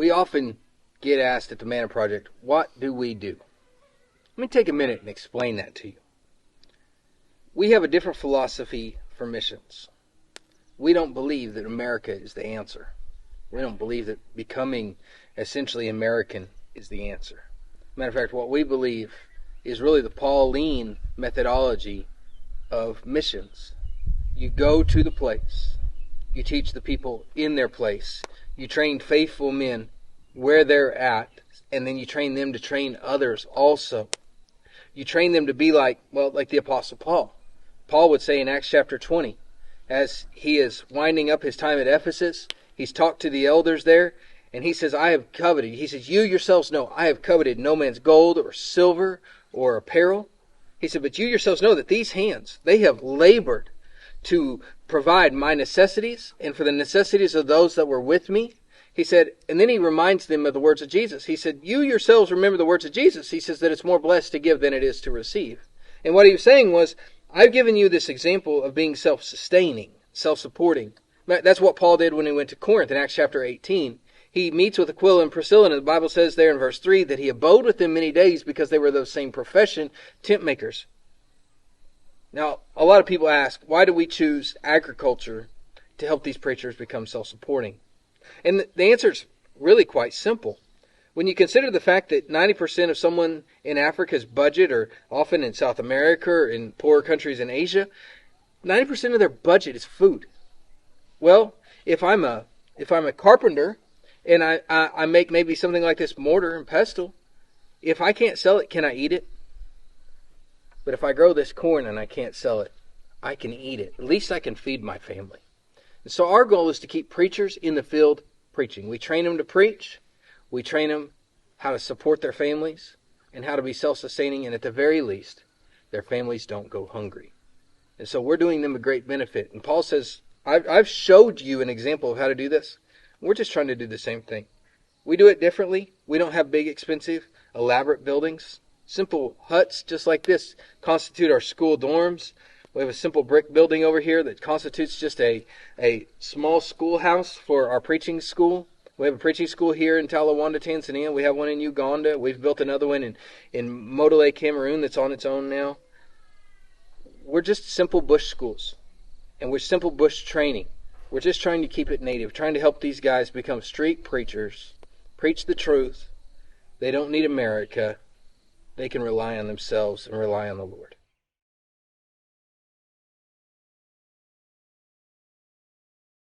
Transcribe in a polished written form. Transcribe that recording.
We often get asked at the Manna Project, what do we do? Let me take a minute and explain that to you. We have a different philosophy for missions. We don't believe that America is the answer. We don't believe that becoming essentially American is the answer. Matter of fact, what we believe is really the Pauline methodology of missions. You go to the place. You teach the people in their place. You train faithful men where they're at, and then you train them to train others also. You train them to be like the Apostle Paul. Paul would say in Acts chapter 20, as he is winding up his time at Ephesus, he's talked to the elders there, and he says, I have coveted. He says, you yourselves know, I have coveted no man's gold or silver or apparel. He said, but you yourselves know that these hands, they have labored to provide my necessities and for the necessities of those that were with me. He said, and then he reminds them of the words of Jesus. He said, you yourselves remember the words of Jesus. He says that it's more blessed to give than it is to receive. And what he was saying was, I've given you this example of being self-sustaining, self-supporting. That's what Paul did when he went to Corinth in Acts chapter 18. He meets with Aquila and Priscilla, and the Bible says there in verse 3 that he abode with them many days because they were of the same profession, tent makers. Now, a lot of people ask, why do we choose agriculture to help these preachers become self-supporting? And the answer is really quite simple. When you consider the fact that 90% of someone in Africa's budget, or often in South America or in poorer countries in Asia, 90% of their budget is food. Well, if I'm a carpenter and I make maybe something like this mortar and pestle, if I can't sell it, can I eat it? But if I grow this corn and I can't sell it, I can eat it. At least I can feed my family. And so our goal is to keep preachers in the field preaching. We train them to preach. We train them how to support their families and how to be self-sustaining. And at the very least, their families don't go hungry. And so we're doing them a great benefit. And Paul says, I've showed you an example of how to do this. We're just trying to do the same thing. We do it differently. We don't have big, expensive, elaborate buildings. Simple huts just like this constitute our school dorms. We have a simple brick building over here that constitutes just a small schoolhouse for our preaching school. We have a preaching school here in Talawanda, Tanzania. We have one in Uganda. We've built another one in Modele, Cameroon that's on its own now. We're just simple bush schools. And we're simple bush training. We're just trying to keep it native, trying to help these guys become street preachers, preach the truth. They don't need America. They can rely on themselves and rely on the Lord.